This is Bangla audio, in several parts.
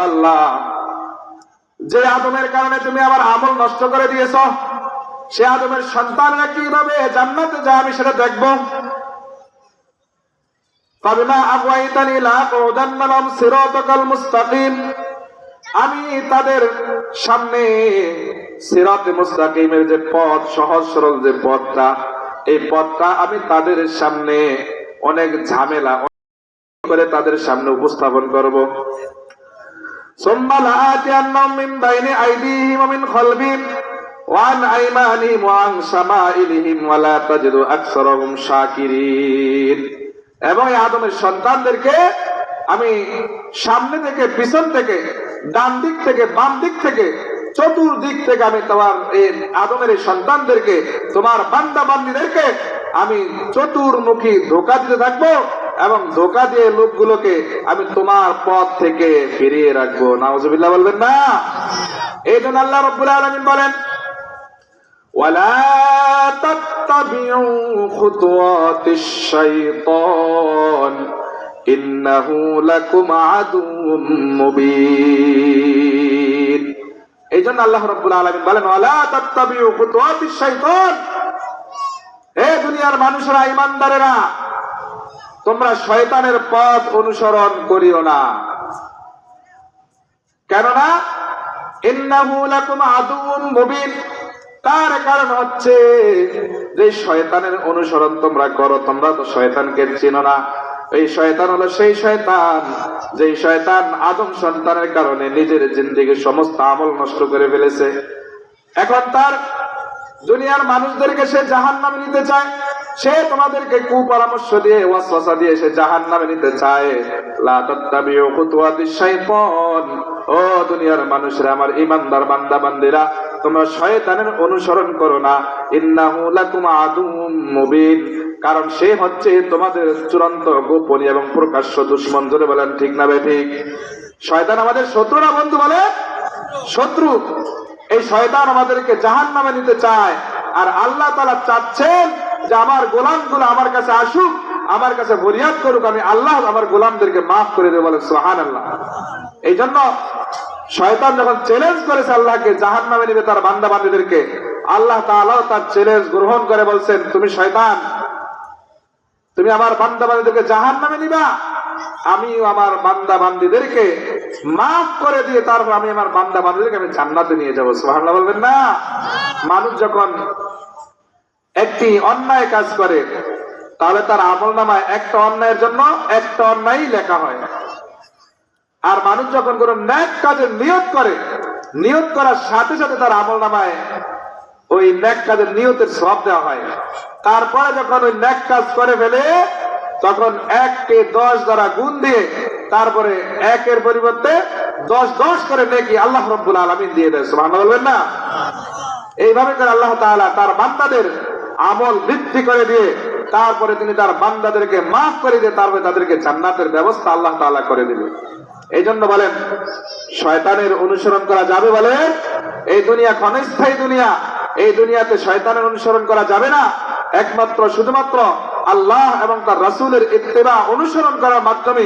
আল্লাহ, যে আদমের কারণে তুমি আমার আমল নষ্ট করে দিয়েছ, সে আদমের সন্তানরা কিভাবে জান্নাতে যায় আমি সেটা দেখব। ফাবিমা আগওয়াইতানি লাআকুদান্না লাহুম সিরাতাকাল মুস্তাকিম, আমি তাদের সামনে সিরাতে মুস্তাকিমের যে পথ, সহজ সরল যে পথটা, এই পথটা আমি তাদের সামনে অনেক ঝামেলা করে তাদের সামনে উপস্থাপন করব। সুম্মা লাআতিয়ান্নাহুম মিন বাইনি আইদিহিম ওয়া মিন খালফিহিম ওয়া আন আইমানিহিম ওয়া আন শামাইলিহিম ওয়া লা তাজিদু আকসারাহুম শাকিরিন। এবং এই আদমের সন্তানদেরকে আমি সামনে থেকে, পিছন থেকে, ডান দিক থেকে, বাম দিক থেকে, চতুর্দিক থেকে আমি তোমার এই আদমের এই সন্তানদেরকে, তোমার বান্দা বান্দীদেরকে আমি চতুর্মুখী ধোঁকা দিতে থাকবো এবং ধোঁকা দিয়ে লোকগুলোকে আমি তোমার পথ থেকে ফিরিয়ে রাখবো। নাউজুবিল্লাহ বলবেন না? এই জন্য আল্লাহ রাব্বুল আলামিন বলেন, ওয়ালা তাত্তাবিউ খুতুওয়াতিশ শাইতান ইন্নাহু লাকুম আদুউম মুবিন। এই জন্য আল্লাহ রাব্বুল আলামিন বলেন, ওয়ালা তাত্তাবিউ খুতুওয়াতিশ শাইতান, হে দুনিয়ার মানুষেরা, ঈমানদারেরা, তোমরা শয়তানের পথ অনুসরণ করিও না। কেননা ইন্নাহু লাকুম আদুউম মুবিন, তার কারণ হচ্ছে যে শয়তানের অনুসরণ তোমরা করো, তোমরা তো শয়তানকে চিনো না। এই শয়তান হলো সেই শয়তান যেই শয়তান আদম সন্তানের কারণে নিজের জিন্দেগির সমস্ত আমল নষ্ট করে ফেলেছে। এখন তার দুনিয়ার মানুষদেরকে সে জাহান্নামে নিতে চায়, সে তোমাদেরকে কুপরামর্শ দিয়ে, ওয়াসওয়াসা দিয়ে সে জাহান্নামে নিতে চায়। লা তাত্তাবিউ খুতুওয়াতিশ শাইতান, ও দুনিয়ার মানুষরা, আমার ঈমানদার বান্দা বান্দীরা, তোমরা শয়তানের অনুসরণ করো না। ইন্নাহু লাকুম আদুউম মুবিন, কারণ সে হচ্ছে তোমাদের চূড়ান্ত গোপনীয় এবং প্রকাশ্য দুশমন। জোরে বলেন ঠিক না বেঠিক? শয়তান আমাদের শত্রু না বন্ধু? বলে শত্রু। এই শয়তান আমাদেরকে জাহান্নামে নিতে চায়, আর আল্লাহ তাআলা চাচ্ছেন যে আমার গোলামগুলো আমার কাছে আসুক, আমার কাছে ফরিয়াদ করুক, আমি আল্লাহ আমার গোলামদেরকে মাফ করে দেব। বলেন সুবহানাল্লাহ। এই জন্য শয়তান যখন চ্যালেঞ্জ করেছে আল্লাহকে জাহান্নামে নিবে তার বান্দা বান্দীদেরকে, আল্লাহ তাআলা তার চ্যালেঞ্জ গ্রহণ করে বলছেন, তুমি শয়তান, তুমি আমার বান্দা বান্দীদেরকে জাহান্নামে নিবা, আমিও আমার বান্দা বান্দীদেরকে মাফ করে দিয়ে তারপর আমি আমার বান্দা বান্দীদেরকে আমি জান্নাতে নিয়ে যাব। সুবহানাল্লাহ বলবেন না? মানুষ যখন একটি অন্যায় কাজ করে তাহলে তার আমলনামায় একটা অন্যায়ের জন্য একটা অন্যায় লেখা হয়। আর মানুষ যখন কোনো নেক কাজের নিয়ত করে, নিয়ত করার সাথে সাথে তার আমলনামায় ওই নেক কাজের নিয়তের সওয়াব দেওয়া হয়। তারপরে যখন ওই নেক কাজ করে ফেলে তখন 1কে 10 দ্বারা গুণ দিয়ে তারপরে 1-এর পরিবর্তে 10 করে নেকি আল্লাহ রাব্বুল আলামিন দিয়ে দেয়। সুবহানাল্লাহ বলবেন না? এইভাবে করে আল্লাহ তাআলা তার বান্দাদের আমল বৃদ্ধি করে দিয়ে তারপরে তিনি তার বান্দাদেরকে মাফ করে দিয়ে তারপরে তাদেরকে জান্নাতের ব্যবস্থা আল্লাহ তাআলা করে দিবেন। এই জন্য বলেন শয়তানের অনুসরণ করা যাবে? বলেন এই দুনিয়া ক্ষণস্থায়ী দুনিয়া, এই দুনিয়াতে শয়তানের অনুসরণ করা যাবে না। একমাত্র শুধুমাত্র আল্লাহ এবং তার রাসূলের ইত্তেবা অনুসরণ করার মাধ্যমে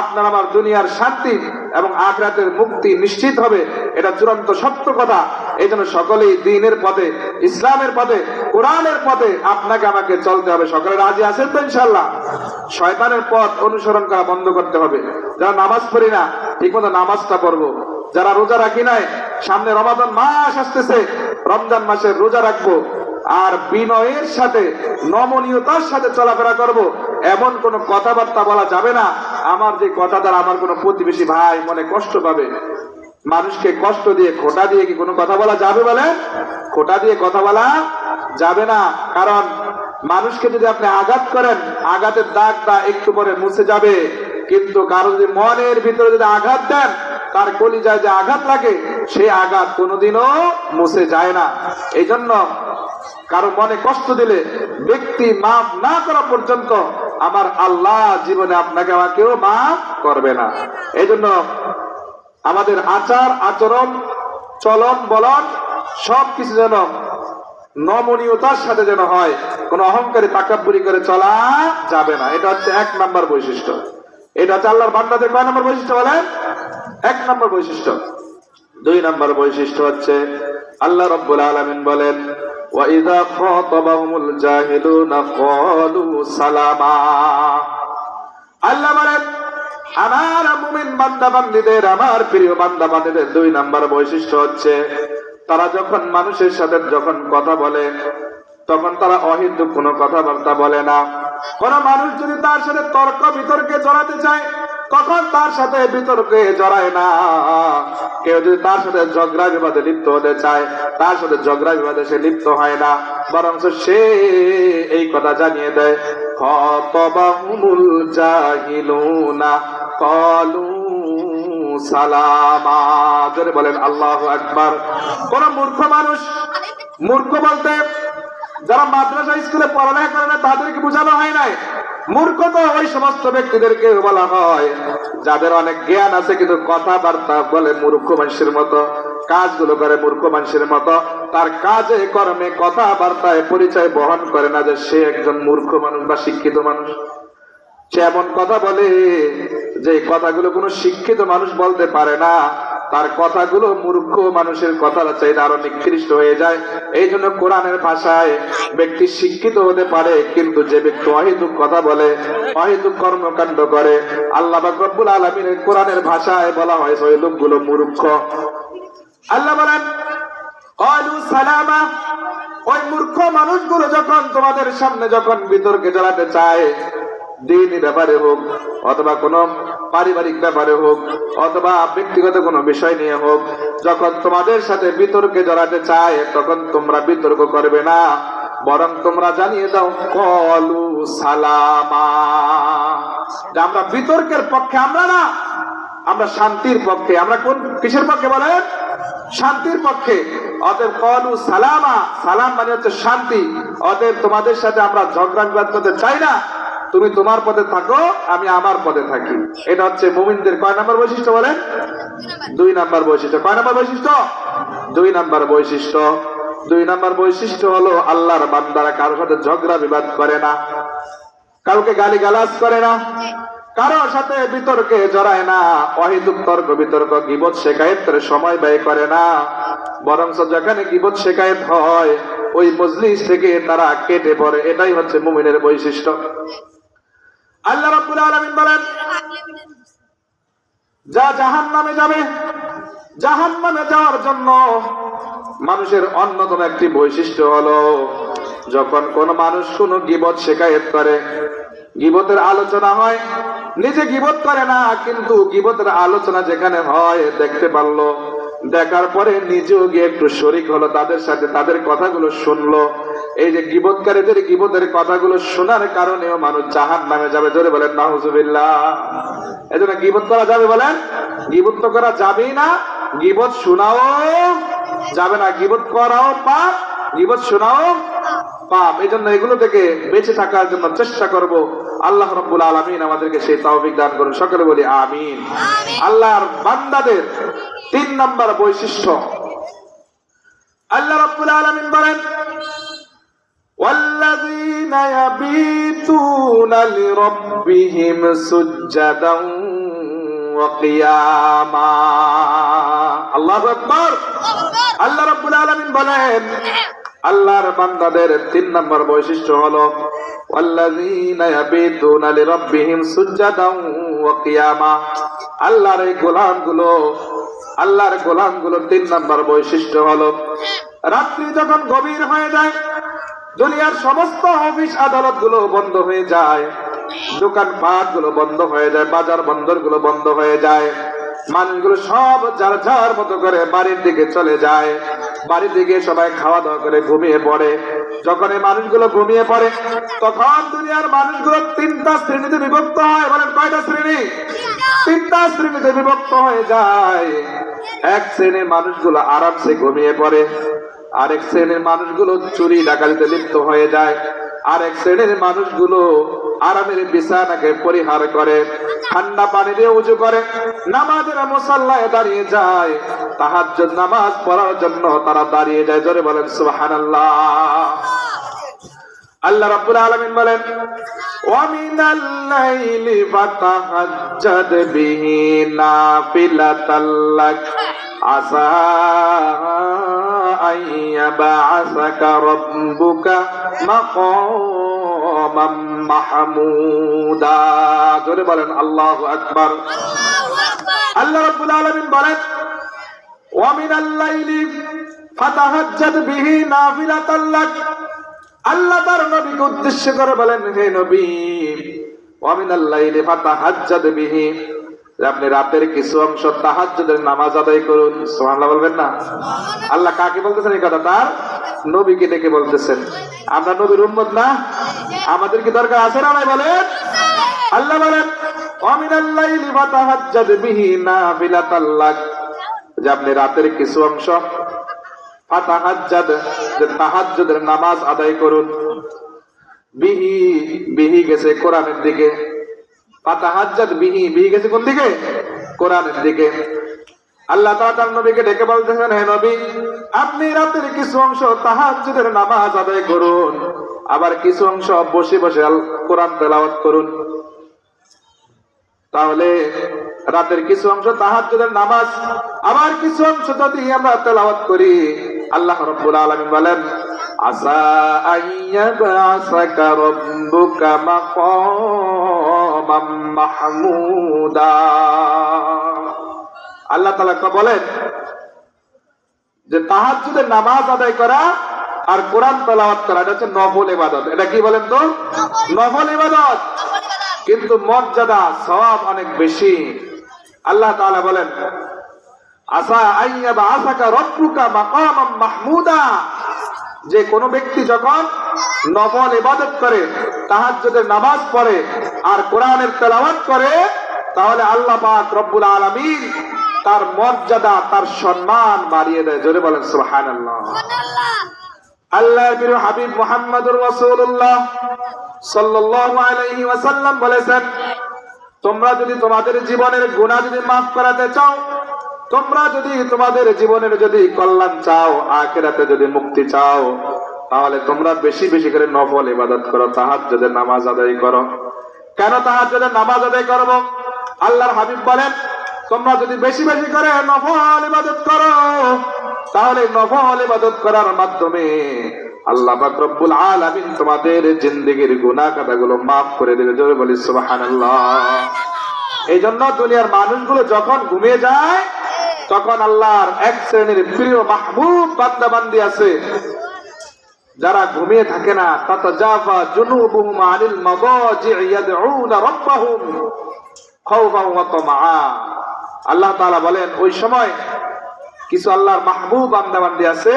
আপনার আমার দুনিয়ার শান্তি এবং আখিরাতের মুক্তি নিশ্চিত হবে। এটা চূড়ান্ত সত্য কথা। এই জন্য সকলেই দ্বীনের পথে, ইসলামের পথে, কোরআনের পথে আপনাকে আমাকে চলতে হবে। সকলে রাজি আছেন তো ইনশাআল্লাহ? শয়তানের পথ অনুসরণ করা বন্ধ করতে হবে। যারা নামাজ পড়ি না ঠিকমতো নামাজটা পড়বো, যারা রোজা রাখি নাই, সামনে রমাদান মাস আসতেছে, রমজান মাসের রোজা রাখবো, আর বিনয়ের সাথে নমনীয়তার সাথে চলাফেরা করব। এমন কোন কথাবার্তা বলা যাবে না আমার যে কথা দ্বারা আমার কোন প্রতিবেশী ভাই মনে কষ্ট পাবে। মানুষকে কষ্ট দিয়ে, খোঁটা দিয়ে কি কোনো কথা বলা যাবে? বলেন খোঁটা দিয়ে কথা বলা যাবে না। কারণ মানুষকে যদি আপনি আঘাত করেন, আঘাতের দাগটা একটু পরে মুছে যাবে, কিন্তু কারো যদি মনের ভিতরে যদি আঘাত দেন, তার কলিজায় যে আঘাত লাগে সেই আঘাত কোনোদিনও মুছে যায় না। এই জন্য কারো মনে কষ্ট দিলে ব্যক্তি মাফ না করা পর্যন্ত আমার আল্লাহ জীবনে আপনাকে আমাকেও মাফ করবে না। এই জন্য আমাদের আচার আচরণ, চলন বলন সবকিছু যেন নমনীয়তার সাথে যেন হয়, কোনো অহংকারী তাকাব্বুরি করে চলা যাবে না। এটা হচ্ছে 1 নম্বর বৈশিষ্ট্য। এটা হচ্ছে আল্লাহর বান্দাদের কয় নম্বর বৈশিষ্ট্য বলেন? এক নম্বর বৈশিষ্ট্য। দুই নম্বর বৈশিষ্ট্য হচ্ছে আল্লাহ রাব্বুল আলামিন বলেন ওয়া ইযা খাতাবাহুমুল জাহিলুনা ক্বালু সালামা। আল্লাহ বলেন আমার মুমিন বান্দা বান্দীদের, আমার প্রিয় বান্দা বান্দীদের দুই নম্বর বৈশিষ্ট্য হচ্ছে তারা যখন মানুষের সাথে যখন কথা বলে তখন তারা অহিতুক কোনো কথাবার্তা বলে না। কোন মানুষ যদি তার সাথে তর্ক বিতর্কে জড়াতে চায় তখন তার সাথে বিতর্কে জড়ায় না। কেউ যদি তার সাথে ঝগড়া বিবাদে লিপ্ত হতে চায় তার সাথে ঝগড়া বিবাদে সে লিপ্ত হয় না, বরং সে এই কথা জানিয়ে দেয় খাতাবাহুমুল জাহিলুনা ক্বালু সালামা। জোরে বলেন আল্লাহু আকবার। কোন মূর্খ মানুষ, মূর্খ বলতে যারা মাদ্রাসা স্কুলে পড়ালেখা করে না তাদেরকে বোঝানো হয় নাই। মূর্খ তো ওই সমস্ত ব্যক্তিদেরকে বলা হয় যাদের অনেক জ্ঞান আছে কিন্তু কথাবার্তা বলে মূর্খ মানুষের মতো, কাজগুলো করে মূর্খ মানুষের মতো, তার কাজে কর্মে কথাবার্তায় পরিচয় বহন করে না যে সে একজন মূর্খ মানুষ বা শিক্ষিত মানুষ। সে এমন কথা বলে যে কথাগুলো কোনো শিক্ষিত মানুষ বলতে পারে না, তার কথাগুলো মূর্খ মানুষের কথার চাইতে আরো নিকৃষ্ট হয়ে যায়। এই জন্য কোরআনের ভাষায় ব্যক্তি শিক্ষিত হতে পারে, কিন্তু যে ব্যক্তি অহেতুক কথা বলে, অহেতুক কর্মকাণ্ড করে, আল্লাহ পাক রব্বুল আলামিনের কোরআনের ভাষায় বলা হয় ওই লোকগুলো মূর্খ। আল্লাহ বলেন ক্বালু সালামা। ওই মূর্খ মানুষগুলো যখন তোমাদের সামনে যখন বিতর্কে জড়াতে চায়, দিনী ব্যাপারে হোক অথবা কোন পারিবারিক ব্যাপারে হোক অথবা ব্যক্তিগত কোনো বিষয় নিয়ে হোক, যখন তোমাদের সাথে বিতর্কে জড়াতে চায় তখন তোমরা বিতর্ক করবে না, বরং তোমরা জানিয়ে দাও ক্বালু সালামা। আমরা বিতর্কের পক্ষে আমরা না, আমরা শান্তির পক্ষে। আমরা কোন কিসের পক্ষে বলেন? শান্তির পক্ষে। অতএব ক্বালু সালামা, সালাম মানে হচ্ছে শান্তি। অতএব তোমাদের সাথে আমরা ঝগড়া বিবাদ করতে চাই না, তুমি তোমার পথে থাকো, আমি আমার পথে থাকি। এটা হচ্ছে মুমিনদের কয় নাম্বার বৈশিষ্ট্য বলেন? দুই নাম্বার বৈশিষ্ট্য। কয় নাম্বার বৈশিষ্ট্য? দুই নাম্বার বৈশিষ্ট্য। দুই নাম্বার বৈশিষ্ট্য হলো আল্লাহর বান্দারা কারোর সাথে ঝগড়া বিবাদ করে না, কাউকে গালিগালাজ করে না, কারোর সাথে বিতর্কে জড়ায় না, অহেতুক তর্ক বিতর্ক গীবত শিকায়েত করে সময় ব্যয় করে না, বরং যেখানে গীবত শিকায়েত হয় ওই মজলিস থেকে তারা কেটে পড়ে। এটাই হচ্ছে মুমিনের বৈশিষ্ট্য। আল্লাহ রাব্বুল আলামিন বলেন যা জাহান্নামে যাবে, জাহান্নামে যাওয়ার জন্য মানুষের অন্যতম একটি বৈশিষ্ট্য হলো যখন কোন মানুষ কোন গীবত শিকায়েত করে, গীবতের আলোচনা হয়, নিজে গীবত করে না কিন্তু গীবতের আলোচনা যেখানে হয় দেখতে পারলো, দেখার পরে নিজেও গিয়ে একটু শরীক হলো, তাদের সাথে তাদের কথাগুলো শুনলো। এই যে গীবতকারীদের গীবতের কথাগুলো শোনার কারণেও মানুষ জাহান্নামে যাবে। জোরে বলেন নাউজুবিল্লাহ। এজন্য গীবত করা যাবে বলেন? গীবত তো করা যাবেই না, গীবত শোনাও যাবে না। গীবত করাও পাপ, গীবত শোনাও পাপ। এই জন্য এগুলো থেকে বেঁচে থাকার জন্য চেষ্টা করব। আল্লাহ রাব্বুল আলামিন আমাদেরকে সেই তৌফিক দান করুন। সকলে বলি আমিন। আল্লাহর বান্দাদের তিন নম্বর বৈশিষ্ট্য, আল্লাহ রাব্বুল আলামিন বলেন ওয়াল্লাযীনা ইয়াবিতুনা লিরাব্বিহিম সুজদান ওয়া কিয়ামা। আল্লাহু আকবার। আল্লাহ রাব্বুল আলামিন বলেন আল্লাহর বান্দাদের তিন নম্বর বৈশিষ্ট্য হলো ওয়াল্লাযীনা ইয়াবিতুনা লিরাব্বিহিম সুজদান ওয়া কিয়ামা। আল্লাহর এই গোলামগুলো, আল্লাহর গোলামগুলো তিন নম্বর বৈশিষ্ট্য হলো রাত্রি যখন গভীর হয়ে যায়, দুনিয়ার সমস্ত অফিস আদালত গুলো বন্ধ হয়ে যায়, দোকানপাট গুলো বন্ধ হয়ে যায়, বাজার বন্দর গুলো বন্ধ হয়ে যায়, মানুষগুলো সব যার যার মতো করে বাড়ির দিকে চলে যায়, বাড়ির দিকে সবাই খাওয়া দাওয়া করে ঘুমিয়ে পড়ে। যখন এই মানুষগুলো ঘুমিয়ে পড়ে তখন দুনিয়ার মানুষগুলো তিনটা শ্রেণীতে বিভক্ত হয়। বলেন কয়টা শ্রেণী? তিনটা শ্রেণীতে বিভক্ত হয়ে যায়। এক শ্রেণীর মানুষগুলো আরামসে ঘুমিয়ে পড়ে, আরেক শ্রেণীর মানুষগুলো চুরি ডাকাতিতে লিপ্ত হয়ে যায়, আরেক শ্রেণীর মানুষগুলো আরামের বিছানাকে পরিহার করে, ঠান্ডা পানি দিয়ে উজু করে, নামাজের মুসাল্লায় দাঁড়িয়ে যায়, তাহাজ্জুদ নামাজ পড়ার জন্য তারা দাঁড়িয়ে যায়। জোরে বলেন সুবহানাল্লাহ। আল্লাহ রাব্বুল আলামিন বলেন ওয়া মিনাল লাইলি ফাতাহাজ্জাদ বিহি নাফিলাতাল লাক আসা আইয়াবআসাকা রাব্বুকা মাকামাম মাহমুদা। জোরে বলেন আল্লাহু আকবার। আল্লাহ রাব্বুল আলামিন বলেন ওয়া মিনাল লাইলি ফাতাহাজ্জাদ বিহি নাফিলাতাল লাক। আল্লাহ তার নবীকে উদ্দেশ্য করে বলেন হে নবী ওয়া মিনাল লাইলি ফাতাহাজ্জাদ বিহি, আপনি রাতের কিছু অংশ তাহাজ্জুদের নামাজ আদায় করুন। সুবহানাল্লাহ বলবেন না? আল্লাহ কাকে বলতেছেন এই কথা? তার নবীকে ডেকে বলতেছেন। আমরা নবীর উম্মত না? আমাদের কি দরকার আছে না নাই বলেন? আল্লাহ বলেন ওয়া মিনাল লাইলি ফাতাহাজ্জাদ বিহি নাফিলাতাল লাক, যে আপনি রাতের কিছু অংশ ফাতাহাজ্জাদ, যে তাহাজ্জুদের নামাজ আদায় করুন। বিহি, বিহি গেছে কোরআনের দিকে, ফাতাহাজ্জাদ বিহি, বিহি গেছে কোন দিকে? কোরআনের দিকে। আল্লাহ তাআলা তার নবীকে ডেকে বলতেছেন হে নবী আপনি রাতের কিছু অংশ তাহাজ্জুদের নামাজ আদায় করুন, আবার কিছু অংশ বসে বসে কোরআন তেলাওয়াত করুন। তাহলে রাতের কিছু অংশ তাহাজ্জুদের নামাজ, আবার কিছু অংশ যদি আমরা তেলাওয়াত করি, আল্লাহ রাব্বুল আলামিন বলেন আসা আইয়াবআসাকা রাব্বুকা মাকামাম মাহমুদা। আল্লাহ তাআলা বলেন যে তাহাজ্জুদের নামাজ আদায় করা আর কোরআন তেলাওয়াত করা এটা হচ্ছে নফল ইবাদত। এটা কি বলেন তো? নফল ইবাদত, কিন্তু মর্যাদা সওয়াব অনেক বেশি। আল্লাহ তাআলা বলেন আসা আইয়াবআসাকা রাব্বুকা মাকামাম মাহমুদা, যে কোনো ব্যক্তি যখন নফল ইবাদত করে, তাহাজ্জুদের নামাজ পড়ে আর কোরআনের তেলাওয়াত করে, তাহলে আল্লাহ পাক রব্বুল আলামিন তার মর্যাদা, তার সম্মান বাড়িয়ে দেয়। জোরে বলেন সুবহানাল্লাহ। আল্লাহর প্রিয় হাবিব মুহাম্মদুর রাসূলুল্লাহ সাল্লাল্লাহু আলাইহি ওয়াসাল্লাম বলেছেন তোমরা যদি তোমাদের জীবনের গুনাহ যদি মাফ করাতে চাও, তোমরা যদি তোমাদের জীবনের যদি কল্যাণ চাও, আখিরাতে যদি মুক্তি চাও, তাহলে তোমরা বেশি বেশি করে নফল ইবাদত করো, তাহাজ্জুদের নামাজ আদায় করো। কেন তাহাজ্জুদের নামাজ আদায় করব? আল্লাহর হাবিব বলেন তোমরা যদি বেশি বেশি করে নফল ইবাদত করো, তাহলে নফল ইবাদত করার মাধ্যমে আল্লাহ পাক রব্বুল আলামিন তোমাদের জিন্দেগীর গুনাহ খাতাগুলো মাফ করে দেবে। জোরে বলি সুবহানাল্লাহ। এই জন্য দুনিয়ার মানুষগুলো যখন ঘুমিয়ে যায়, তখন আল্লাহর এক শ্রেণীর প্রিয় মাহবুব বান্দা বান্দি আছে যারা ঘুমিয়ে থাকে না। তাতাজাফা জুনুবুহুম আনিল মাদাজি' ইয়াদউনা রাব্বাহুম খাওফান ওয়া তামআ। আল্লাহ তাআলা বলেন ওই সময় কিছু আল্লাহর মাহবুব বান্দা বান্দি আছে,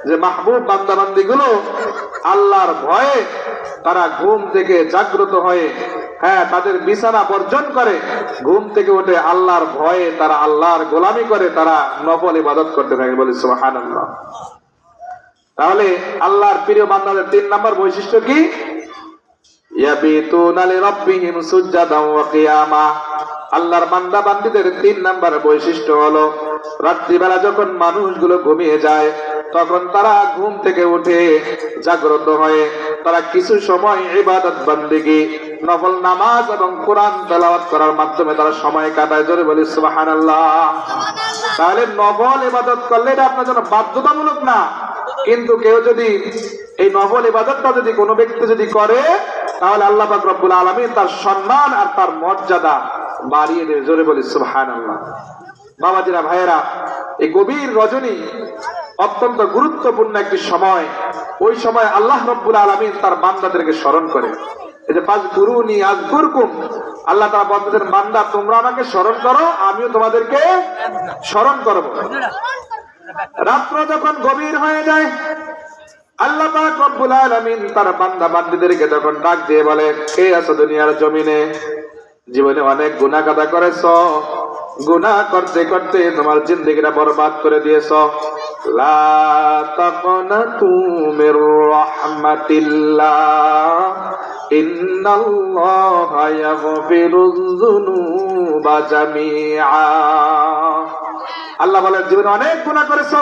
যে মাহবুব বান্দা বান্দি গুলো আল্লাহর ভয়ে তারা ঘুম থেকে জাগ্রত হয়ে, তাদের বিছানা বর্জন করে, ঘুম থেকে উঠে আল্লাহর ভয়ে তারা আল্লাহর গোলামি করে, তারা নফল ইবাদত করতে থাকে। বলি সুবহানাল্লাহ। তাহলে আল্লাহর প্রিয় বান্দাদের 3 নাম্বার বৈশিষ্ট্য কি? ইয়াবিতুনা লিরাব্বিহিম সুজদান ওয়া কিয়ামা। আল্লাহর বান্দা বান্দীদের 3 নাম্বার বৈশিষ্ট্য হলো রাত্রিবেলা যখন মানুষগুলো ঘুমিয়ে যায়, তখন তারা ঘুম থেকে উঠে জাগ্রত হয়ে তারা কিছু সময় ইবাদত বান্দেগী, নফল নামাজ এবং কোরআন তেলাওয়াত করার মাধ্যমে তারা সময় কাটায়। জোরে বলি সুবহানাল্লাহ। তাহলে নফল ইবাদত করলে এটা আপনার জন্য বাধ্যতামূলক না, কিন্তু কেউ যদি এই নফল ইবাদতটা যদি কোনো ব্যক্তি যদি করে, তাহলে আল্লাহ পাক রব্বুল আলামিন তার সম্মান আর তার মর্যাদা বাড়িয়ে দেবে। জোরে বলি সুবহানাল্লাহ। বাবাজিরা, ভাইয়েরা, এই গভীর রজনী অত্যন্ত গুরুত্বপূর্ণ একটি সময়। ওই সময় আল্লাহ রব্বুল আলামিন তার বান্দাদেরকে স্মরণ করে। এই যে ফাযকুরুনি আযকুরকুম, আল্লাহ তাআলা বলতেছেন বান্দা তোমরা আমাকে স্মরণ করো, আমিও তোমাদেরকে স্মরণ করব। রাত্র যখন গভীর হয়ে যায়, আল্লাহ পাক রব্বুল আলামিন তার বান্দা বান্দীদেরকে তখন ডাক দিয়ে বলে, কে আছো দুনিয়ার জমিনে? জীবনে অনেক গুনাহ কাদা করেছো, গুনাহ করতে করতে তোমার জিন্দেগিটা বরবাদ করে দিয়েছো। লা তাকনাতু মির রাহমাতিল্লাহ, ইন্নাল্লাহা ইয়াগফিরুয যুনুবা জামিআ। আল্লাহ বলে জীবনে অনেক গুনাহ করেছো,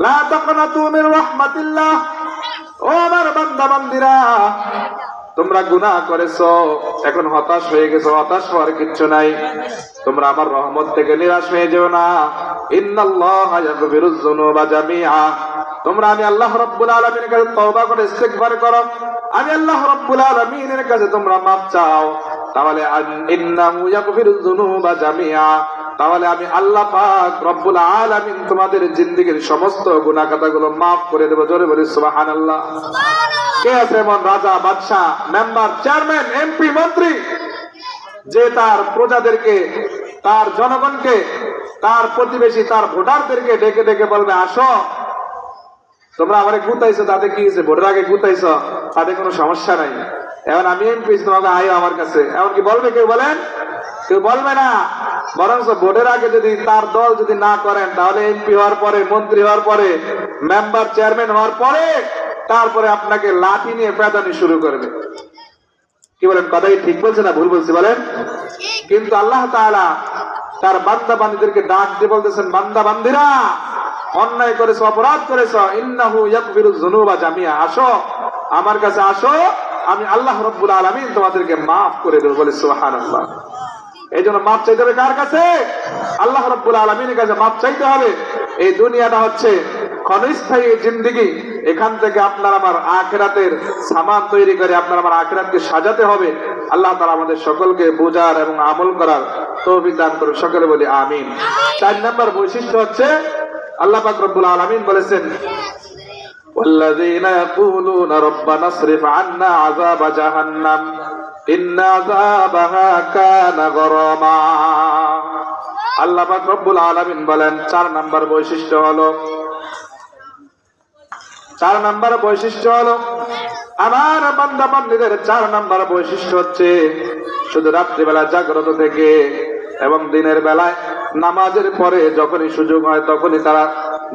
লা তাকনাতু মির রাহমাতিল্লাহ, ও আমার বান্দা বান্দিরা, তোমরা গুনাহ করেছো, এখন হতাশ হয়ে গেছো, হতাশ হওয়ার কিচ্ছু নাই। তোমরা আমার রহমত থেকে নিরাশ হয়ে যেও না। ইন্নাল্লাহা ইয়াগফিরুয যুনুবা জামিআ। তোমরা আমি আল্লাহ রাব্বুল আলামিনের কাছে তওবা করে ইস্তিগফার করো, আমি আল্লাহ রাব্বুল আলামিনের কাছে তোমরা মাফ চাও, তাহলে ইন্নাহু ইয়াগফিরুয যুনুবা জামিআ, তাহলে আমি আল্লাহ পাক রব্বুল আলামিন তোমাদের জিন্দেগীর সমস্ত গুনাহ খাতাগুলো মাফ করে দেব। জোরে বলি সুবহানাল্লাহ। কে আছে এমন রাজা, বাদশা, মেম্বার, চেয়ারম্যান, এমপি, মন্ত্রী যে তার প্রজাদেরকে, তার জনগণকে, তার প্রতিবেশী, তার ভোটারদেরকে ডেকে ডেকে বলবে, আসো তোমরা আমারে গুতাইছো, তাতে কি হয়েছে? ভোটের আগে গুতাইছো, তাতে কোনো সমস্যা নাই, এখন আমি এমপি, তোমাকে আয়ো আমার কাছে। এমন কি বলবে কেউ? বলেন, কেউ বলবে না। বরং ভোটের আগে যদি তার দল যদি না করেন, তাহলে এমপি হওয়ার পরে, মন্ত্রী হওয়ার পরে, মেম্বার, চেয়ারম্যান হওয়ার পরে তারপরে আপনাকে লাঠি নিয়ে পেদানি শুরু করবে। কি বলেন? কথাই ঠিক বলছে না ভুল বলছি বলেন? কিন্তু আল্লাহ তাআলা তার বান্দা বান্দীদেরকে ডাক দিয়ে বলতেছেন, বান্দা বান্দীরা, অন্যায় করেছো, অপরাধ করেছো, ইন্নাহু ইয়াগফিরুয যুনুবা জামিআ, আসো আমার কাছে আসো, আমি আল্লাহ রাব্বুল আলামিন তোমাদেরকে মাফ করে দেব। বলে সুবহানাল্লাহ। এই জন্য মাফ চাইতে হবে কার কাছে? আল্লাহ রাব্বুল আলামিনের কাছে মাফ চাইতে হবে। এই দুনিয়াটা হচ্ছে ক্ষণস্থায়ী জিন্দেগি, এখান থেকে আপনার আমার আখিরাতের সামান তৈরি করে আপনার আমার আখিরাতকে সাজাতে হবে। আল্লাহ তাআলা আমাদের সকলকে বোঝার এবং আমল করার তৌফিক দান করুন। সকলে বলি আমিন। 4 নম্বর বৈশিষ্ট্য হচ্ছে আল্লাহ পাক রব্বুল আলামিন বলেছেন, والذين يقولون ربنا اصرف عنا عذاب جهنم إن عذابها كان غراما। আল্লাহ পাক রব্বুল আলামিন বলেন 4 নম্বর বৈশিষ্ট্য হলো, 4 নম্বর বৈশিষ্ট্য হলো আমার বান্দা বান্দীদের 4 নম্বর বৈশিষ্ট্য হচ্ছে শুধু রাত্রিবেলা জাগ্রত থেকে এবং দিনের বেলায় নামাজের পরে যখনই সুযোগ হয় তখনই তারা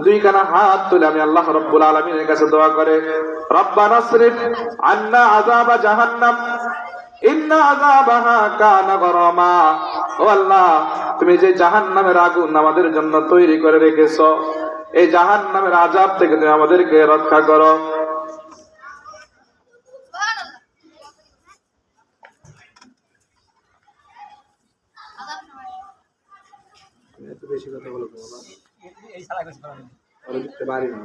2 কানা হাত তুলে আমি আল্লাহ রাব্বুল আলামিনের কাছে দোয়া করে, রব্বানা আসরিফ আন্না আযাবা জাহান্নাম ইন্না আযাবাহা কানা গরামা। ও আল্লাহ, তুমি যে জাহান্নামের আগুন আমাদের জন্য তৈরি করে রেখেছো, এই জাহান্নামের আযাব থেকে তুমি আমাদেরকে রক্ষা করো। বেশি কথা বলো বাবা, এই শালা কিছু করে না, ওরে দিতে পারি না।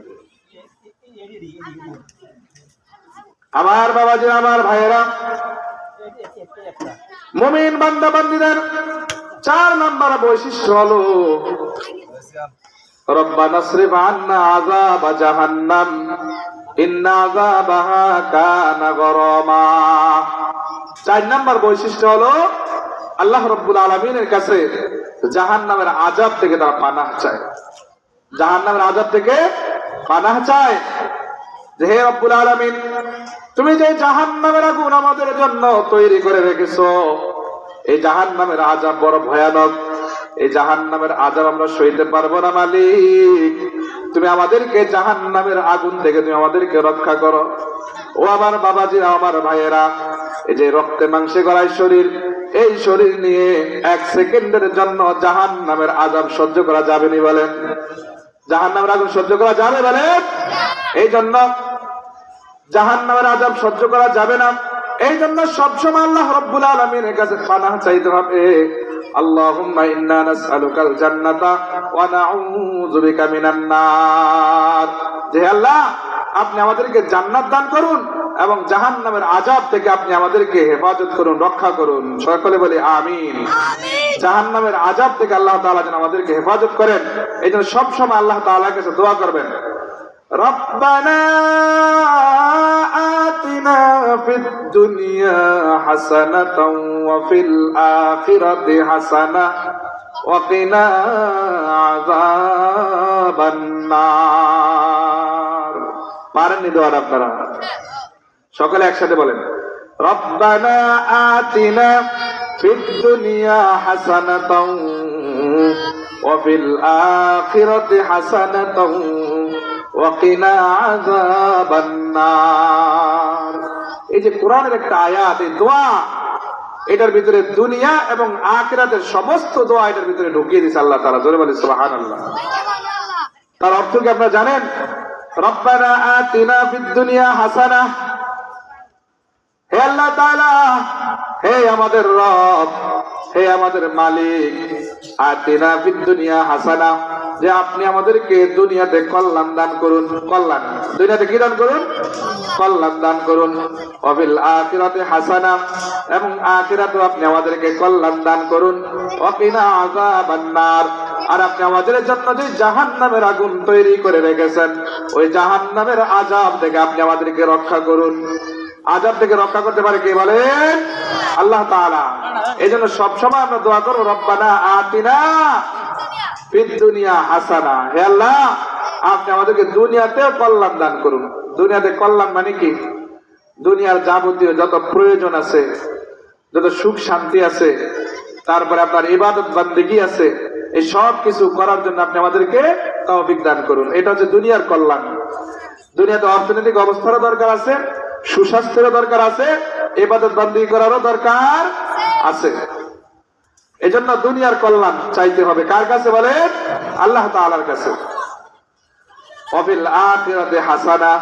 আমার বাবাজি, আমার ভাইয়েরা, মুমিন বান্দা বান্দীদের 4 নম্বর বৈশিষ্ট্য হলো রব্বানা আসরিফ আন্না আযাবা জাহান্নাম ইন্না আযাবাহা কানা গরামা। 4 নম্বর বৈশিষ্ট্য হলো আল্লাহ রাব্বুল আলামিনের কাছে জাহান্নামের আযাব থেকে তারা পানাহ চায়, জাহান্নামের আযাব থেকে পানাহ চায়। যে হে রব্বুল আলামিন, তুমি যে জাহান্নামের আগুন আমাদের জন্য তৈরি করে রেখেছো, এই জাহান্নামের আযাব বড় ভয়ানক, এই জাহান্নামের আযাব আমরা সইতে পারবো না মালিক, তুমি আমাদেরকে জাহান্নামের আগুন থেকে তুমি আমাদেরকে রক্ষা করো। ও আমার বাবাজিরা, আমার ভাইয়েরা, এই যে রক্তে মাংসে গড়ায় শরীর, এই শরীর নিয়ে 1 সেকেন্ডের জন্য জাহান্নামের আযাব সহ্য করা যাবে না বলেন? জাহান্নামের আগুন সহ্য করা যাবে বলেন? এই জন্য জাহান্নামের আযাব সহ্য করা যাবে না। এই জন্য সবসময় আল্লাহ রাব্বুল আলামিনের কাছে পানাহ চাইতে হবে। আল্লাহুম্মা ইন্না নাসআলুকাল জান্নাতা ওয়া নাউযু বিকা মিনান নার। যে আল্লাহ, আপনি আমাদেরকে জান্নাত দান করুন এবং জাহান্নামের আযাব থেকে আপনি আমাদেরকে হেফাজত করুন, রক্ষা করুন। সকলে বলি আমিন। জাহান্নামের আযাব থেকে আল্লাহ তাআলা যেন আমাদেরকে হেফাজত করেন, এই জন্য সবসময় আল্লাহ তাআলার কাছে দোয়া করবেন, রব্বানা আতিনা ফিদ দুনিয়া হাসানাতাও ওয়া ফিল আখিরাতি হাসানাহ ওয়া কিনা আযাবান নার। পারেননি দোয়া আপনারা? সকলে একসাথে বলেন, রব্বানা আতিনা ফিদ দুনিয়া হাসানাতাও ওয়া ফিল আখিরাতি হাসানাতাও ওয়া কিনা আযাবান নার। এই যে কোরআনের একটা আয়াত, এই দোয়া, এটার ভিতরে দুনিয়া এবং আখিরাতের সমস্ত দোয়া এটার ভিতরে ঢুকিয়ে দিয়েছে আল্লাহ তাআলা। জোরে বলি সুবহানাল্লাহ। তার অর্থ কি আপনারা জানেন? রব্বানা আতিনা ফিদ দুনিয়া হাসানাহ। হে আল্লাহ তাআলা, হে আমাদের রব, হে আমাদের মালিক, আতিনা ফিদ দুনিয়া হাসানাহ, যে আপনি আমাদেরকে দুনিয়াতে কল্যাণ দান করুন। কল্যাণ দুনিয়াতে কি দান করুন? কল্যাণ দান করুন। ওয়া ফিল আখিরাতি হাসানাহ, এবং আখিরাতেও আপনি আমাদেরকে কল্যাণ দান করুন। ওয়া কিনা আযাবান নার, আর আপনি আমাদের জন্য যে জাহান্নামের আগুন তৈরি করে রেখেছেন, ওই জাহান্নামের আযাব থেকে আপনি আমাদেরকে রক্ষা করুন। আযাব থেকে রক্ষা করতে পারে কে বলেন? আল্লাহ তাআলা। এজন্য সব সময় আমরা দোয়া করব, রব্বানা আতিনা ফিদ দুনিয়া হাসানা। হে আল্লাহ, আপনি আমাদেরকে দুনিয়াতে কল্যাণ দান করুন। দুনিয়াতে কল্যাণ মানে কি? দুনিয়ার যাবতীয় যত প্রয়োজন আছে, যত সুখ শান্তি আছে, তারপরে আপনার ইবাদত বান্দেগী আছে, এই সব কিছু করার জন্য আপনি আমাদেরকে তৌফিক দান করুন। এটা হচ্ছে দুনিয়ার কল্যাণ। দুনিয়াতে অর্থনৈতিক অবস্থারও দরকার আছে, সুস্বাস্থ্যেরও দরকার আছে, ইবাদত বান্দেগী করারও দরকার আছে। এজন্য দুনিয়ার কল্যাণ চাইতে হবে কার কাছে বলেন? আল্লাহ তাআলার কাছে। ওয়াফিল আখিরাতি হাসানা,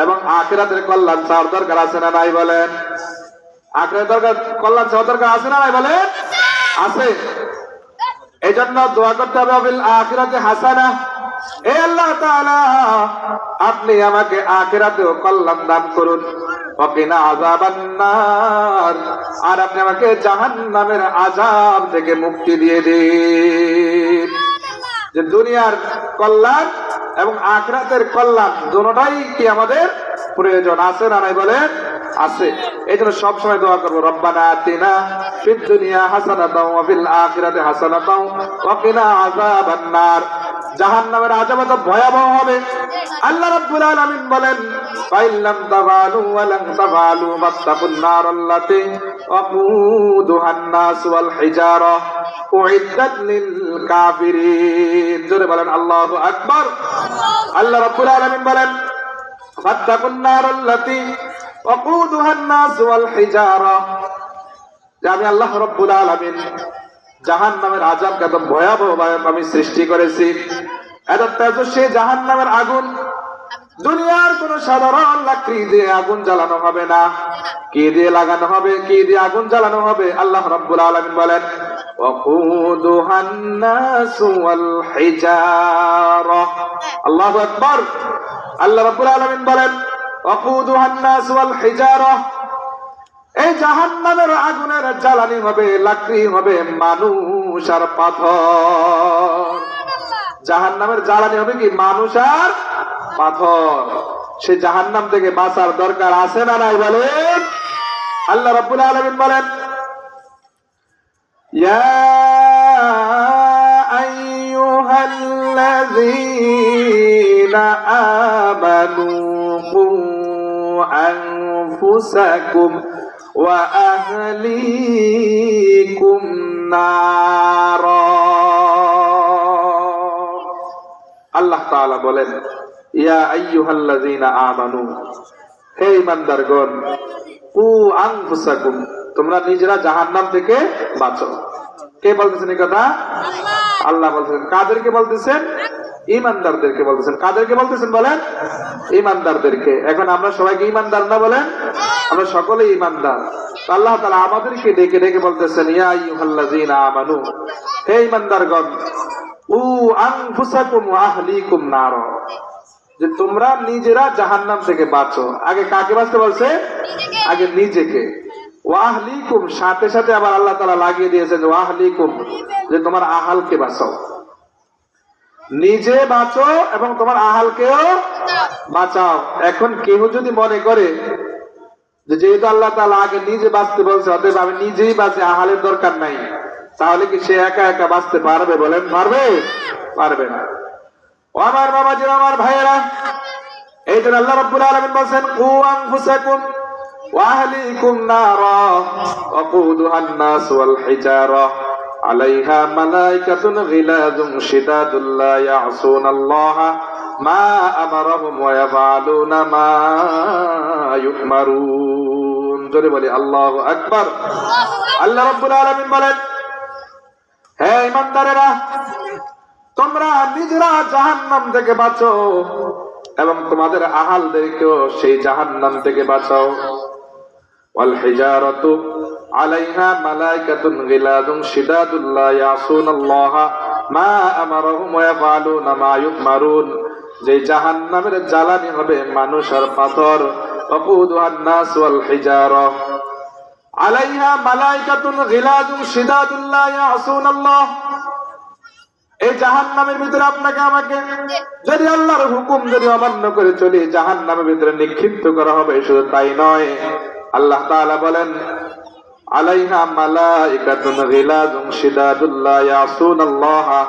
এবং আখিরাতের কল্যাণ চাওয়ার দরকার আছে না নাই বলেন? আখিরাতের দরকার, কল্যাণ চাওয়ার দরকার আছে না নাই বলেন? আছে। এজন্য দোয়া করতে হবে, ওয়াফিল আখিরাতি হাসানা, হে আল্লাহ তাআলা, আপনি আমাকে আখিরাতেও কল্যাণ দান করুন। ওয়া কিনা আযাবান নার, আর আপনি আমাকে জাহান্নামের আযাব থেকে মুক্তি দিয়ে দিন। যে দুনিয়ার কল্যাণ এবং আখিরাতের কল্যাণ দুটোটাই কি আমাদের প্রয়োজন আছে না নাই বলেন? আছে। এইজন্য সব সময় দোয়া করব, রব্বানা আতিনা ফিদ দুনিয়া হাসানাতাও ওয়া ফিল আখিরাতি হাসানাতাও ওয়া কিনা আযাবান নার। জাহান্নামের আযাব তো ভয়াবহ হবে। আল্লাহ রাব্বুল আলামিন বলেন, ফাইল্লাম তাফআলু ওয়া লাম তাফআলু ফাত্তাকুন নারাল্লাতী ওয়াকুদুহান নাস ওয়াল হিজারা উইদ্দাত লিল কাফিরিন। জোরে বলেন আল্লাহু আকবার। আল্লাহ রাব্বুল আলামিন বলেন, ফাত্তাকুন নারাল্লাতী ওয়াকুদুহান নাস ওয়াল হিজারা, যে আমি আল্লাহ রাব্বুল আলামিন জাহান্নামের আযাবকে এত ভয়াবহ আমি সৃষ্টি করেছি। এত তেজস্বী জাহান্নামের আগুন, দুনিয়ার কোন সাধারণ লাকড়ি দিয়ে আগুন জ্বালানো হবে না। কি দিয়ে লাগানো হবে? কি দিয়ে আগুন জ্বালানো হবে? আল্লাহ রাব্বুল আলামিন বলেন, ওয়াকুদুহান নাস ওয়াল হিজারা। আল্লাহু আকবার। আল্লাহ রাব্বুল আলামিন বলেন, ওয়াকুদুহান নাস ওয়াল হিজারা, এই জাহান্নামের আগুনের জ্বালানি হবে, লাকড়ি হবে মানুষ আর পাথর। জাহান্নামের জ্বালানি হবে কি? মানুষ আর পাথর। সে জাহান্নাম থেকে বাঁচার দরকার আছে না নাই বলেন? আল্লাহ রাব্বুল আলামিন বলেন, ইয়া আইয়ুহাল্লাযীনা আমানু কু আনফুসাকুম ওয়া আহলিকুম নারা। আল্লাহ তাআলা বলেন, ইয়া আইয়ুহাল্লাযীনা আমানু, হে ঈমানদারগণ, কু আনফুসাকুম, তোমরা নিজেরা জাহান্নাম থেকে বাঁচো। কে বলতেছেন এই কথা? আল্লাহ বলতেছেন। কাদেরকে বলতেছেন? ঈমানদারদেরকে বলতেছেন। কাদেরকে বলতেছেন বলেন? ঈমানদারদেরকে। এখন আমরা সবাইকে ঈমানদার না বলেন? আমরা সকলেই ঈমানদার। আল্লাহ তাআলা আমাদেরকে ডেকে ডেকে বলতেছেন, ইয়া আইয়ুহাল্লাযীনা আমানু, হে ঈমানদারগণ, উ আনফুসাকুম ওয়া আহলিকুম নার, যে তোমরা নিজেরা জাহান্নাম থেকে বাঁচো। আগে কাকে বাঁচতে বলছে? আগে নিজেকে। ওয়া আহলিকুম, সাথে সাথে আবার আল্লাহ তাআলা লাগিয়ে দিয়েছেন ওয়া আহলিকুম, যে তোমার আহালকে বাঁচাও। নিজে বাঁচো এবং তোমার আহালকেও বাঁচাও। এখন কেউ যদি মনে করে যে যেহেতু আল্লাহ তাআলা আগে নিজে বাঁচতে বলছে, অতএব আমি নিজেই বাঁচি, আহালের দরকার নাই, তাহলে কি সে একা একা বাঁচতে পারবে বলেন? পারবে? পারবে না। ও আমার বাবাজি, আমার ভাইয়েরা, এই জন্য আল্লাহ রাব্বুল আলামিন বলেন, কু আনফুসাকুম ওয়া আহলিকুম নারা ওয়াকুদুহান নাস ওয়াল হিজারা আলাইহা মালাইকাতুন গিলাযুন শিদাদুল লা ইয়াসুনাল্লাহা মা আমারাহুম ওয়া ইয়াফআলুনা মা ইউমারুন। জোরে বলি আল্লাহু আকবার। আল্লাহ রাব্বুল আলামিন বলেন, হে ঈমানদারেরা, তোমরা নিজেরা জাহান্নাম থেকে বাঁচো এবং তোমাদের আহালদেরকেও সেই জাহান্নাম থেকে বাঁচাও। ওয়াল হিজারাতু আলাইহা মালাইকাতুন গিলাদুন শিদাদুল লা ইয়াসুনাল্লাহা মা আমারহুম ওয়া ইয়াফআলুনা মা ইউমারুন, যে জাহান্নামের জ্বালানি হবে মানুষ আর পাথর। ওয়াকুদুহান নাস ওয়াল হিজারা আলাইহা মালাইকাতুন গিলাদুন শিদাদুল লা ইয়াসুনাল্লাহ। এই জাহান্নামের ভিতরে আপনাকে আমাকে যদি আল্লাহর হুকুম যদি অমান্য করে চলি, জাহান্নামের ভিতরে নিক্ষিপ্ত করা হবে। শুধু তাই নয়, আল্লাহ তাআলা বলেন আলাইহা মালাইকাতুন গিলাদুন শিদাদুল লা ইয়াসুনাল্লাহা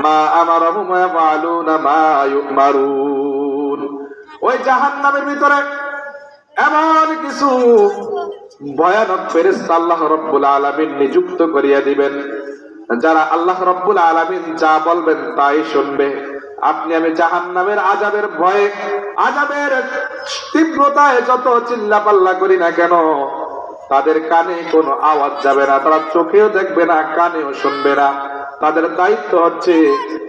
মা আমারহুম ওয়া ইয়াফআলুনা মা ইউমারুন। ওই জাহান্নামের ভিতরে এমন কিছু ভয়ানক ফেরেশতা আল্লাহ রাব্বুল আলামিন নিযুক্ত করিয়া দিবেন, যারা আল্লাহ রাব্বুল আলামিন যা বলবেন তাই শুনবে। আপনি আমি জাহান্নামের আযাবের ভয়ে, আযাবের তীব্রতায় যত চিল্লাপাল্লা করি না কেন, তাদের কানে কোনো আওয়াজ যাবে না, তারা চোখেও দেখবে না, কানেও শুনবে না। তাদের দায়িত্ব হচ্ছে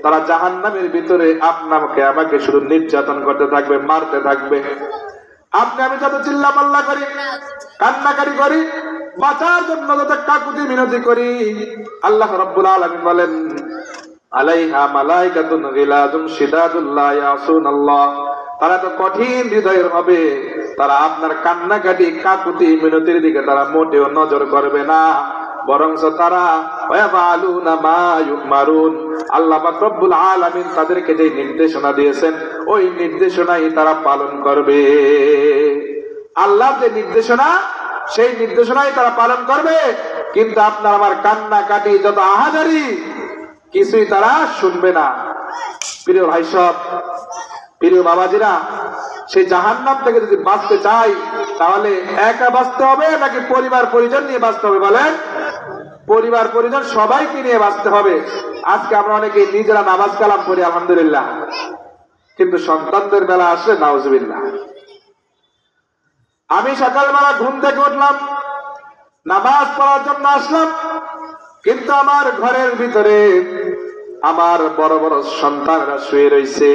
তারা জাহান্নামের ভিতরে আপনাকে আমাকে শুধু নির্যাতন করতে থাকবে, মারতে থাকবে। আপনি আমি যত চিল্লাপাল্লা করি, কান্নাকারি করি, বাঁচার জন্য যত কাকুতি মিনতি করি, আল্লাহ রাব্বুল আলামিন বলেন আলাইহা মালাইকাতুন গিলাদুন শিদাদুল লা ইয়াসুনাল্লাহ। তারা তো কঠিন হৃদয়ের হবে, তারা আপনার কান্নাকাটি কাকুতি মিনতির দিকে তারা মোটেও নজর করবে না, বরং তারা ওয়াফআলুনা মা ইউমারুন। আল্লাহ পাক রব্বুল আলামিন তাদেরকে যে নির্দেশনা দিয়েছেন ওই নির্দেশনাই তারা পালন করবে। আল্লাহ যে নির্দেশনা, সেই নির্দেশনাই তারা পালন করবে। কিন্তু আপনার আমার কান্নাকাটি যত আহাজারি, কিছুই তারা শুনবে না। প্রিয় ভাই সব, প্রিয় বাবাজিরা, সেই জাহান্নাম থেকে যদি বাঁচতে চাই তাহলে একা বাঁচতে হবে নাকি পরিবার পরিজন নিয়ে বাঁচতে হবে? বলেন, পরিবার পরিজন সবাইকে নিয়ে বাঁচতে হবে। আজকে আমরা অনেকে নিজেরা নামাজ কালাম পড়ি আলহামদুলিল্লাহ, কিন্তু সন্তানদের বেলা আসলে নাউজুবিল্লাহ। আমি সকালবেলা ঘুম থেকে উঠলাম, নামাজ পড়ার জন্য আসলাম, কিন্তু আমার ঘরের ভিতরে আমার বড় বড় সন্তানরা শুয়ে রয়েছে।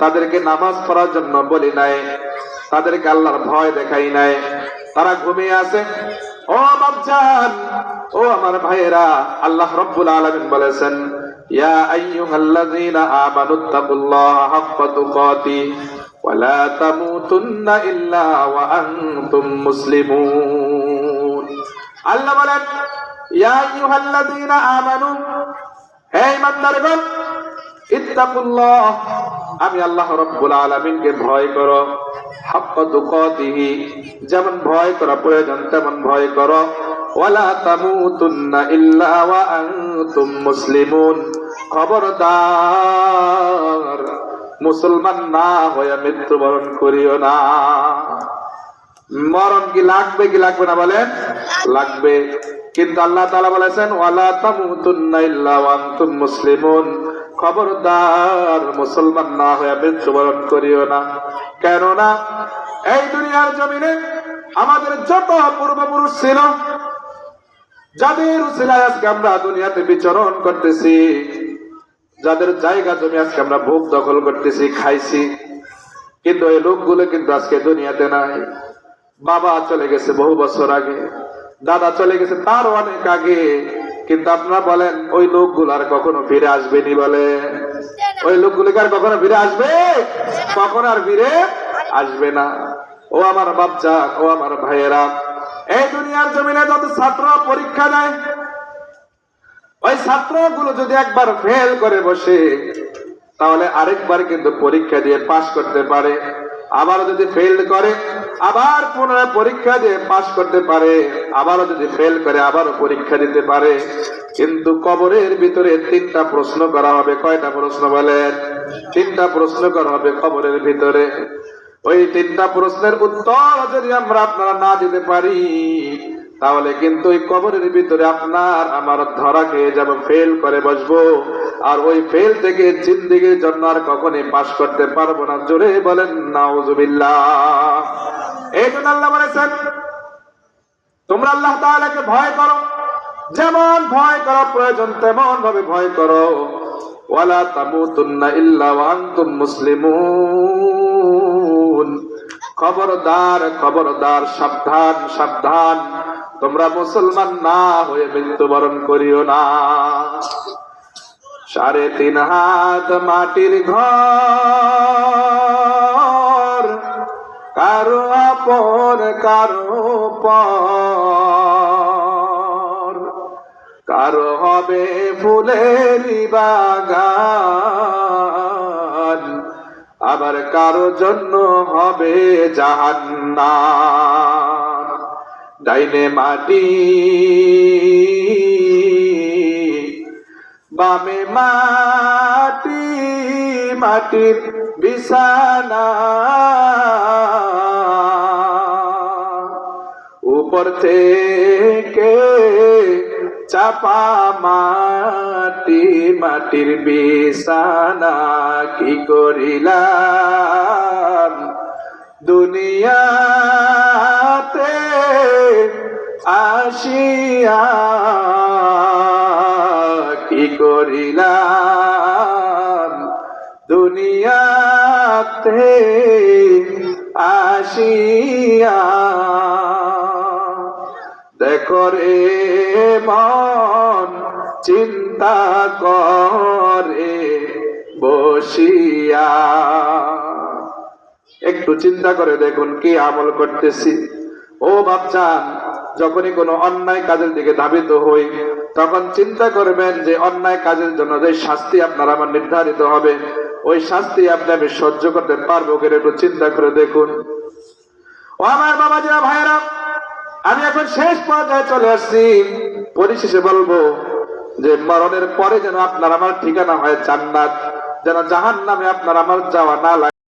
তাদেরকে নামাজ পড়ার জন্য বলি নাই, তাদেরকে আল্লাহর ভয় দেখাই নাই, তারা ঘুমিয়ে আছে। ও বাপজান, ও আমার ভাইয়েরা, আল্লাহ রাব্বুল আলামিন বলেছেন ইয়া আইয়ুহাল্লাযীনা আমানুত্তাকুল্লাহা হাক্কা তুকাতি ওয়া লা তামুতুন্না ইল্লা ওয়া আনতুম মুসলিমুন। আল্লাহ বলেন ইয়া আইয়ুহাল্লাযীনা আমানু, হে ঈমানদারগণ, ইত্তাকুল্লাহ, আমি আল্লাহ রাব্বুল আলামিনকে ভয় করো, হাক্কা তুকাতিহি, যেমন ভয় করা প্রয়োজন তেমন ভয় করো, ওয়ালা তামুতুন্না ইল্লা ওয়া আনতুম মুসলিমুন, খবরদার মুসলমান না হয়ে মৃত্যুবরণ করিও না। মরণ কি লাগবে কি লাগবে না? বলেন লাগবে। কিন্তু আল্লাহ তাআলা বলেছেন ওয়ালা তামুতুন্না ইল্লা ওয়া আনতুম মুসলিমুন, খবরদার মুসলমান না হয়ে মৃত্যুবরণ করিও না। কেননা এই দুনিয়ার জমিনে আমাদের যত পূর্বপুরুষ ছিল, যাদের উসিলায় আজকে আমরা দুনিয়াতে বিচরণ করতেছি, যাদের জায়গা জমি আজকে আমরা ভোগ দখল করতেছি, খাইছি, কিন্তু এই লোকগুলো কিন্তু আজকে দুনিয়াতে নাই। বাবা চলে গেছে বহু বছর আগে, দাদা চলে গেছে তারও অনেক আগে, কিন্তু আপনারা বলেন ওই লোকগুলো আর কখনো ফিরে আসবেনি? বলে ওই লোকগুলোকে আর কখনো ফিরে আসবে? কখনো আর ফিরে আসবে না। ও আমার বাচ্চা, ও আমার ভাইয়েরা, এই দুনিয়ার জমিনে যত ছাত্র পরীক্ষা দেয়, ওই ছাত্রগুলো যদি একবার ফেল করে বসে, তাহলে আরেকবার কিন্তু পরীক্ষা দিয়ে পাশ করতে পারে। আবারও যদি ফেল করে আবার পুনরায় পরীক্ষা দিয়ে পাশ করতে পারে, আবারও যদি ফেল করে আবারও পরীক্ষা দিতে পারে। কিন্তু কবরের ভিতরে 3টা প্রশ্ন করা হবে। কয়টা প্রশ্ন বলেন? 3টা প্রশ্ন করা হবে কবরের ভিতরে। ওই 3টা প্রশ্নের উত্তর যদি আমরা আপনারা না দিতে পারি, তাহলে কিন্তু ওই কবরের ভিতরে আপনার আমার ধরা খেয়ে যাব, ফেল করে বসবো। আর ওই ফেল থেকে জিন্দেগির জন্য আর কখনই পাশ করতে পারবো না। জোরে বলেন নাউজুবিল্লাহ। এই জন্য আল্লাহ বলেছেন তোমরা আল্লাহ তাআলাকে ভয় করো, যেমন ভয় করা প্রয়োজন তেমন ভাবে ভয় করো। ওয়ালা তামুতুন্না ইল্লা ওয়া আনতুম মুসলিমুন। খবরদার খবরদার, সাবধান সাবধান, তোমরা মুসলমান না হয়ে মৃত্যুবরণ করিও না। 3.5 হাত মাটির ঘর, কারো আপন কারো পর, কারো হবে ফুলেরই বাগান, আবার কারো জন্য হবে জাহান্নাম। ডাইনে মাটি বামে মাটি, মাটির বিছানা, উপর থেকে চাপা মাটি, মাটির বিছানা। কি করিলাম দুনিয়াতে আসিয়া, কি করিলাম দুনিয়াতে আসিয়া। দেখো রে মন চিন্তা করে বসিয়া, একটু চিন্তা করে দেখুন কি আমল করতেছি। ও বাপজান, যখনই কোনো অন্যায় কাজের দিকে ধাবিত হই, তখন চিন্তা করবেন যে অন্যায় কাজের জন্য যে শাস্তি আপনার আমার নির্ধারিত হবে, ওই শাস্তি আপনি আমি সহ্য করতে পারবো কিনা একটু চিন্তা করে দেখুন। ও আমার বাবাজিরা, ভাইয়েরা, আমি এখন শেষ পর্যায়ে চলে আসছি। পরিশেষে বলবো যে মরণের পরে যেন আপনার আমার ঠিকানা হয় জান্নাত, যেন জাহান্নামে আপনার আমার যাওয়া না লাগে।